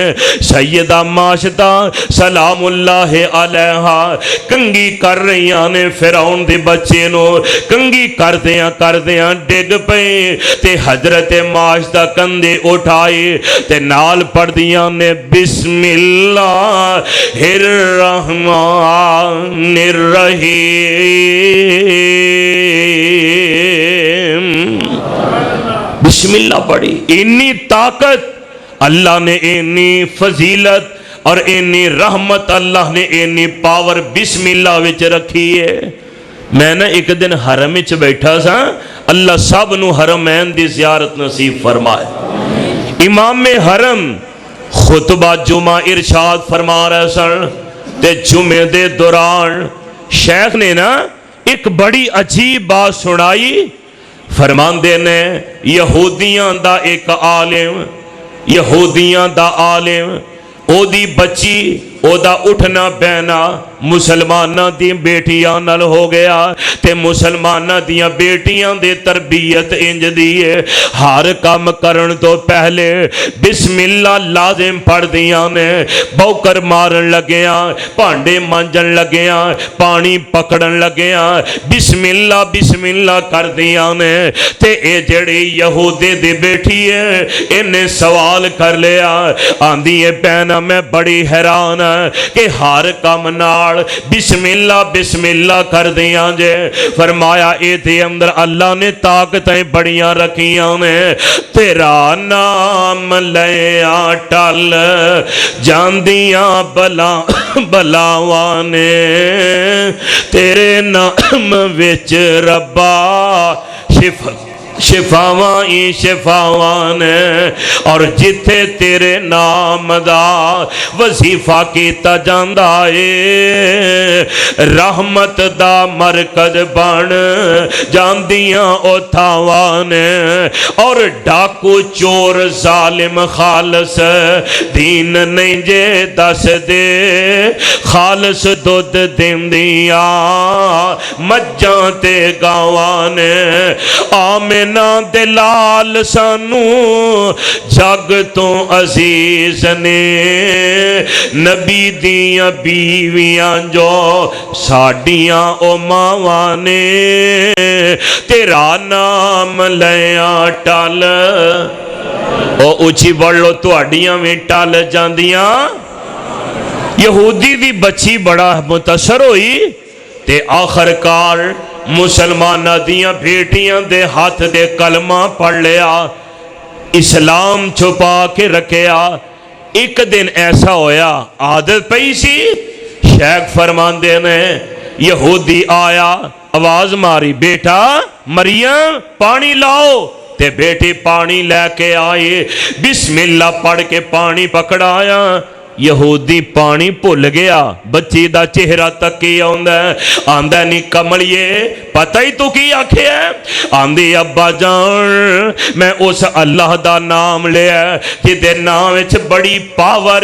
سیدہ معاشدہ سلام اللہ علیہا کنگی کر رہیاں نے فرعون دے بچے نو، کنگی کردیاں ڈگ پے تے حضرت معاشدہ کندے اٹھائی تے نال پڑھ دیاں نے بسم اللہ الرحمن الرحیم۔ بسم اللہ پڑھی۔ انی طاقت اللہ نے، انی فضیلت اور انی رحمت اللہ نے، انی پاور بسم اللہ وچ رکھی ہے۔ میں نے ایک دن حرم وچ بیٹھا سا، اللہ سب نو حرمین دی زیارت نصیب فرمائے۔ امام حرم خطبہ جمعہ ارشاد فرما رہے سن تے جمعے دے دوران شیخ نے نا ایک بڑی عجیب بات سنائی۔ فرماندے نے یہودیاں دا ایک عالم، یہودیاں دا عالم او دی بچی او دا اٹھنا بینا مسلمانہ دی بیٹیاں نل ہو گیا تے مسلمانہ دیاں بیٹیاں دے تربیت انج دیئے ہر کام کرن تو پہلے بسم اللہ لازم پڑھ دیاں نے، بوکر مارن لگیاں، پانڈے مانجن لگیاں، پانی پکڑن لگیاں، بسم اللہ کر دیاں نے۔ تے اے جڑی یہودی دی بیٹی ہے انہیں سوال کر لیا، آندھی ہے پہنا میں بڑی حیران کہ ہر کام نال بسم اللہ کر دیاں جے۔ فرمایا اے دے اندر اللہ نے طاقتیں بڑیاں رکھیاں نے، تیرا نام لیا ٹل جاندیاں بلاوانے، تیرے نام وچ ربا شفاواں ہی شفاواں نے، اور جتھے تیرے نام دا وظیفہ کیتا جاندا اے رحمت دا مرکز بن جاندیاں او تھاواں نے، اور ڈاکو چور ظالم خالص دین نہیں جے دس دے، خالص دودھ دیندیاں مجھاں تے گاواں نے، آمین دلال سانو جگ تو عزیز نے، نبی دیاں بیویاں جو ساڈیاں او ماواں نے، تیرا نام لیا ٹل او اچھی بڑھ لو تواڈیاں میں ٹل جاندیاں۔ یہودی دی بچی بڑا متاثر ہوئی تے آخر کار مسلمانہ دیاں بیٹیاں دے ہاتھ دے کلمہ پڑھ لیا، اسلام چھپا کے رکھیا۔ ایک دن ایسا ہویا عادت پئی سی، شیخ فرماندے نے یہودی آیا آواز ماری بیٹا مریم پانی لاؤ، تے بیٹی پانی لے کے آئے، بسم اللہ پڑھ کے پانی پکڑایا۔ یہودی پانی بھول گیا، بچی دا چہرہ تکی آندہ نہیں کملیے پتہ ہی تو کی آکھے ہے؟ آندھی ابا جان میں اس اللہ دا نام لیا جدے نام وچ بڑی پاور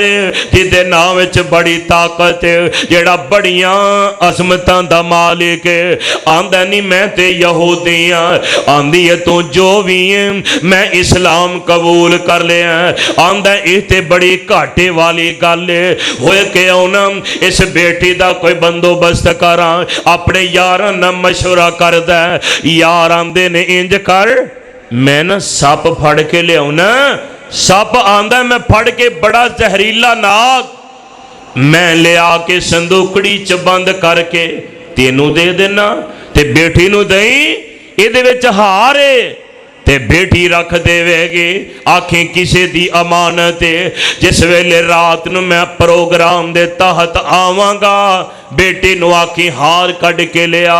جدے نام وچ بڑی طاقت جڑا بڑیاں عظمتاں دا مالک آندہ نہیں میں تے یہودیاں آندھی ہے تو جو بھی میں اسلام قبول کر لیا آندہ ایتے بڑی کاٹے والی گالے ہوئے کہ اونم اس بیٹی دا کوئی بندوبست کراں اپنے یاران نہ مشورہ کر دے یاران دے نے انج کر میں نہ ساپ پھڑ کے لے ہونا ساپ آندہ میں پھڑ کے بڑا زہریلا ناک میں لے آکے صندوقڑی چ بند کر کے تینوں دے دینا تے بیٹی نو دیں ایدے وچ ہارے تے بیٹی رکھ دے وے گی آنکھیں کسے دی امانت جس ویلے رات نو میں پروگرام دے تحت آواں گا بیٹی نو آنکھیں ہار کڑ کے لیا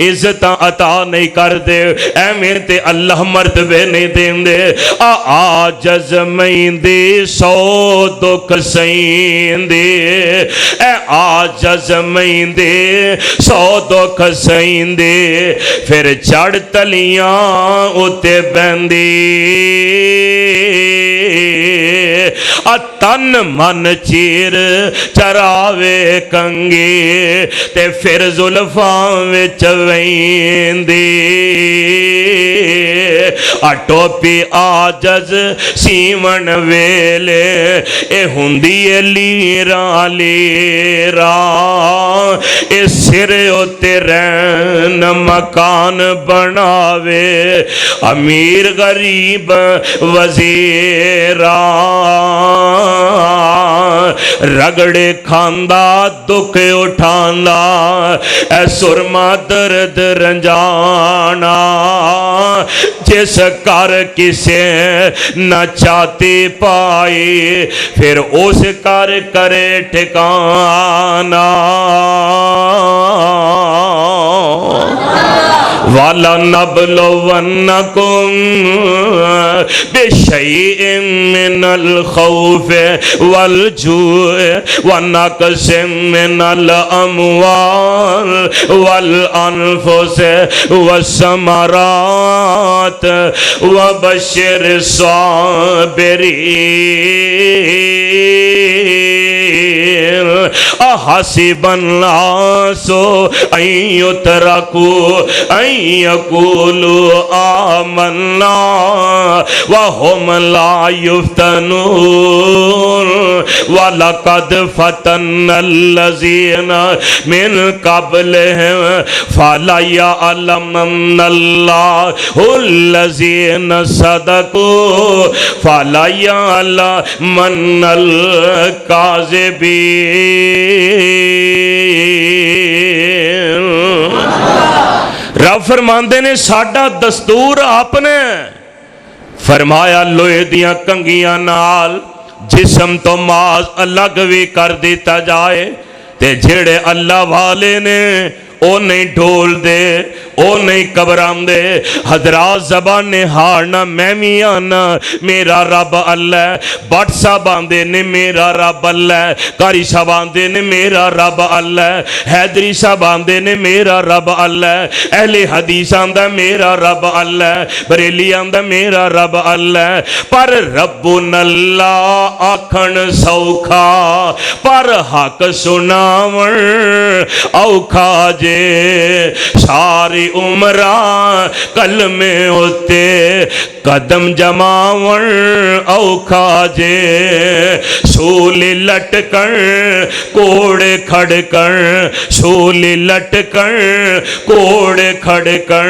عزت عطا نہیں کر دے ایویں تے اللہ مرتبے نہیں دیندے عاجز میندی سو دکھ سیندی اے عاجز میندی سو دکھ سیندی پھر چڑھ تلیاں اتے بندی تن من چیر چراوے کنگی تے پھر زلفاں وچ ویندی ٹوپی عاجز سیون ویلے اے ہوندی لیراں لیراں اے سر اتے رہن مکان بناوے امیر غریب وزیراں رگڑے کھاندا دکھ اٹھاندا اے سرما درد رنجانا جس کر کسے نہ چاہتی پائی پھر اس کر کرے ٹھکانا وَلَنَبْلُوَنَّكُمْ بِشَيْءٍ مِّنَ الْخَوْفِ وَالْجُوعِ وَنَقْصٍ مِّنَ الْأَمْوَالِ وَالْأَنفُسِ وَالثَّمَرَاتِ وَبَشِّرِ الصَّابِرِينَ أَحَسِبَ النَّاسُ أَن يُتْرَكُوا أن يقولوا آمنا وهم لا يفتنون ولقد فتنا الذين من قبلهم فليعلمن الله الذين صدقوا فليعلمن الكاذبين رب فرماندے نے ساڈا دستور آپ نے فرمایا لوہے دیاں کنگیاں نال جسم تو ماس الگ بھی کر دیتا جائے تے جھڑے اللہ والے نے او نہیں ڈھول دے او نہیں قبرام دے حضرات زبان نے ہارنا میں میانا میرا رب اللہ بٹ صاحب آندے نے میرا رب اللہ کاری صاحب آندے نے میرا رب اللہ حیدری صاحب آندے نے میرا رب اللہ اہل حدیث آندہ میرا رب اللہ بریلی آندہ میرا رب اللہ پر ربنا اللہ آکھن سوکھا پر حق سناون اوکھا جے ساری عمرہ کلمے ہوتے قدم جماون اوکھا جے سولی لٹکن کوڑے کھڑکن سولی لٹکن کوڑے کھڑکن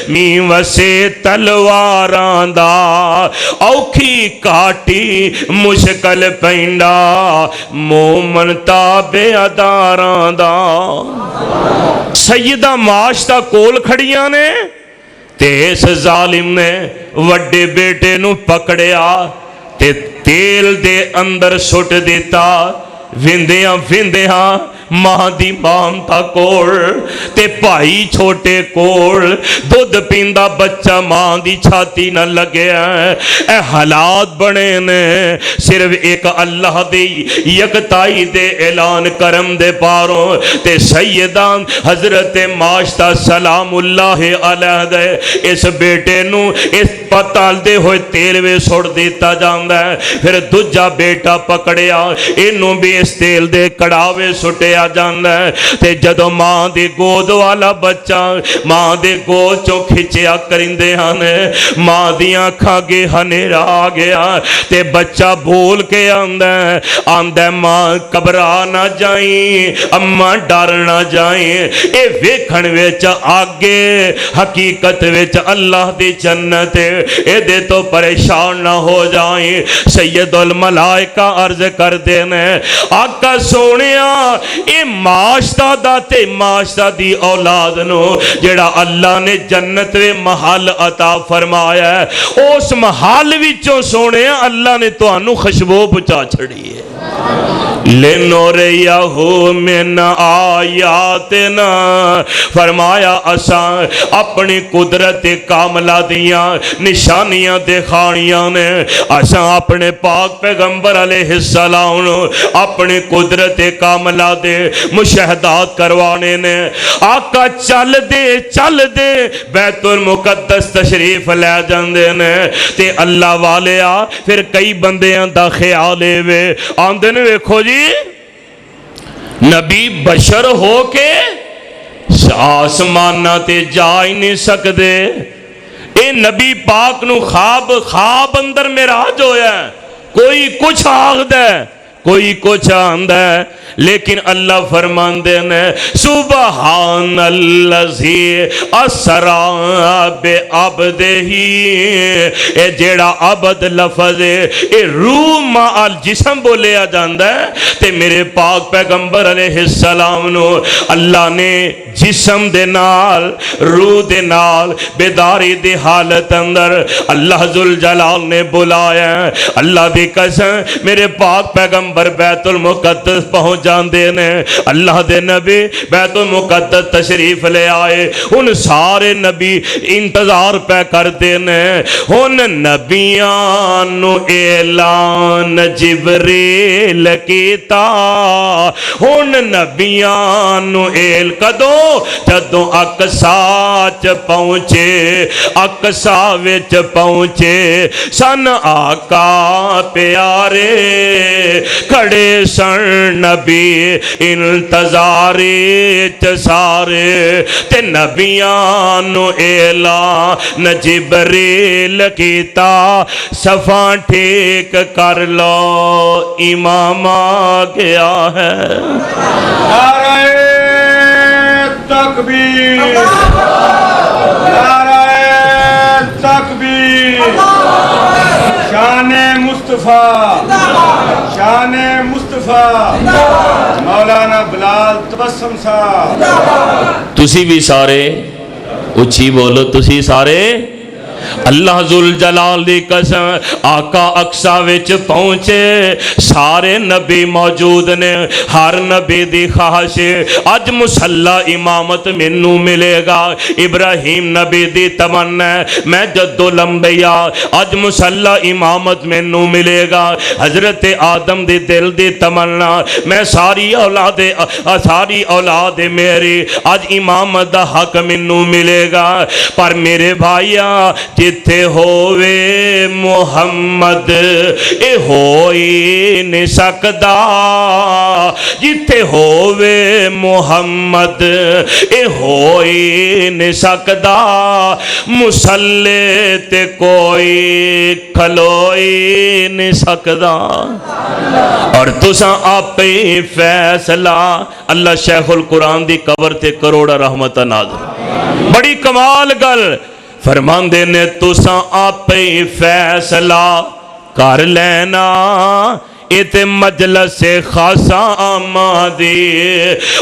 میوہ سے تلواراں دا اوکھی کاٹی مشکل پینڈا مومن تابے اداراں دا سیدہ معاشتہ کول کھڑیاں نے تے اس ظالم نے وڈے بیٹے نو پکڑیا تے تیل دے اندر سٹ دیتا وندیاں وندیاں ماں دی مانتا کوڑ تے بھائی چھوٹے کوڑ دودھ پیندہ بچہ ماں دی چھاتی نہ لگے اے حالات بنے نے صرف ایک اللہ دی یکتائی دے اعلان کرم دے پاروں تے سیدان حضرت معاشتہ سلام اللہ علیہ دے اس بیٹے نو اس پتال دے ہوئے تیل وے سوڑ دیتا جاندہ ہے پھر دجا بیٹا پکڑیا انہوں بھی اس تیل دے کڑاوے سٹے جاندہ ہے تے جدو ماں دے گود والا بچہ ماں دے گود چو کھچیا کرندے ہانے ماں دیاں کھاگے ہنیرا آگیا تے بچہ بھول کے آندہ ماں کبرا نہ جائیں اماں ڈر نہ جائیں اے ویکھن ویچ آگے حقیقت ویچ اللہ دی جنت اے دے تو پریشان نہ ہو جائیں سید الملائکہ عرض کر دینے آقا سونیا اے معاشتا دا تے معاشتا دی اولاد نو جڑا اللہ نے جنت وے محل عطا فرمایا ہے اس محل وچوں سونے اللہ نے تانوں خوشبو پہنچا چھڑی ہے لِنُرِيَهُ مِنْ آیاتنا فرمایا اساں اپنی قدرت کاملہ دیاں نشانیاں دکھانیاں نے اساں اپنے پاک پیغمبر علیہ السلام اپنی قدرت کاملہ دے مشاہدات کروانے نے آقا چل دے بیت المقدس تشریف لے جاندے نے تے اللہ والے پھر کئی بندیاں دا خیالے وے آندے نے ویکھو جی نبی بشر ہو کے آسمانہ تے جا ہی نہیں سکدے اے نبی پاک نو خواب اندر معراج ہویا ہے کوئی کچھ آخدا ہے کوئی کچھ آندا ہے لیکن اللہ فرماندے نے سبحان اللذی اسرا بعبدہ اے جیڑا عبد لفظ ہے اے روح مع جسم بولیا جاندا ہے تے میرے پاک پیغمبر علیہ السلام نو اللہ نے جسم دے نال روح دے نال بیداری دی حالت اندر اللہ ذوالجلال نے بلایا ہے اللہ دی قسم میرے پاک پیغمبر بیت المقدس پہنچ جاندے نے اللہ دے نبی بیت المقدس تشریف لے آئے ان سارے نبی انتظار پہ کر دینے ان نبیانو اعلان جبریل کیتا ان نبیانو اعلان کدو جدو اقصا چ پہنچے اقصا وچ پہنچے سن آقا پیارے کھڑے سن نبی انتظاری سارے تے نبیانو اعلان جبریل کیتا صفاں ٹھیک کر لو امام آ گیا ہے نعرہ تکبیر نعرہ تکبیر شان مصطفیٰ شان مصطفیٰ مولانا بلال تبسم صاحب تسی بھی سارے اچھی بولو تسی سارے اللہ ذوالجلال دی قسم آقا اقصا وچ پہنچے سارے نبی موجود نے ہر نبی دی خواہش اج مصلی امامت مینوں ملے گا ابراہیم نبی دی تمنا میں جدو لمبیا اج مصلی امامت مینوں ملے گا حضرت آدم دی دل دی تمنا میں ساری اولاد میری اج امامت دا حق مینوں ملے گا پر میرے بھائیا جتھے ہووے محمد اے ہوئی نہیں سکدا جتھے ہووے محمد اے ہوئی نہیں سکدا مصلی تے کوئی کھلوئی نہیں سکدا اور تساں آپ ہی فیصلہ اللہ شیخ القرآن دی قبر تے کروڑا رحمت نازل بڑی کمال گل فرماندے نے تساں آپ ہی فیصلہ کر لینا ایتے مجلس خاصا آمادی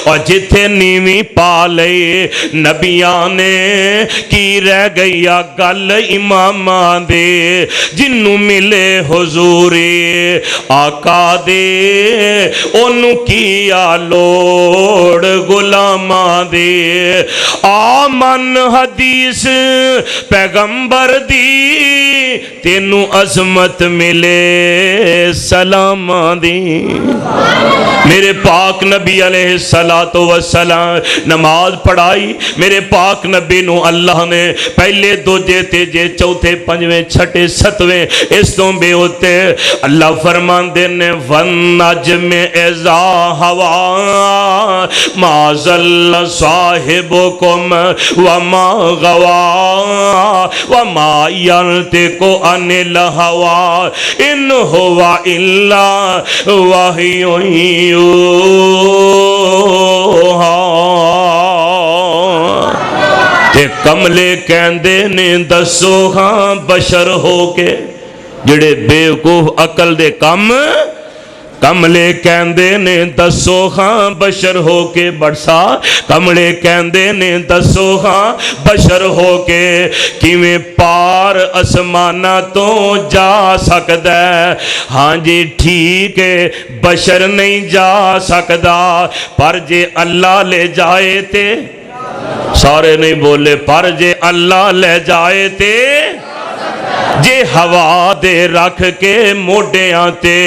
اور جتھے نیوی پالے نبیاں نے کی رہ گیا گل اماماں دے جنوں ملے حضوری آقا دے انہوں کیا لوڑ غلاماں دے آمن حدیث پیغمبر دی تینوں عظمت ملے سلام دی میرے پاک نبی علیہ السلام نماز پڑھائی میرے پاک نبی نو اللہ نے پہلے دوجے تیجے چوتھے پنجویں چھٹے ستویں اس تو بے ہوتے اللہ فرمان دینے وَالنَّجْمِ اِذَا هَوَا مَا ضَلَّ صَاحِبُكُمْ وَمَا غَوَا وَمَا يَنْطِقُ عَنِ الْهَوَا إِنْ هُوَ إِلَّا وَحْيٌ يُوحَى تے کملے کہندے نے دسو ہاں بشر ہو کے جڑے بیوقوف عقل دے کم کملے کہندے نے دسو ہاں بشر ہو کے بڑسا کملے کہندے نے دسو ہاں بشر ہو کے کیویں پار اسمانہ تو جا سکدا ہے ہاں جی ٹھیک ہے بشر نہیں جا سکدا پر جے اللہ لے جائے تے سارے نہیں بولے پر جے اللہ لے جائے تے جے ہوا دے رکھ کے موڈیاں تے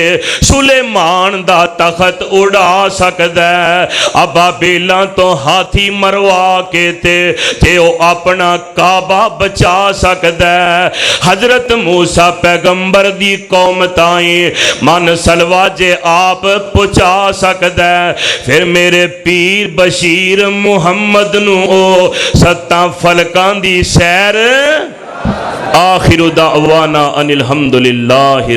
سلیمان دا تخت اڑا سکدا ہے ابابیلاں تو ہاتھی مروا کے تے او اپنا کعبہ بچا سکدا ہے حضرت موسیٰ پیغمبر دی قوم تائیں من سلوا جے آپ پہنچا سکدا ہے پھر میرے پیر بشیر محمد نو او ستاں فلکان دی سیر آخر دعوانا ان الحمدللہ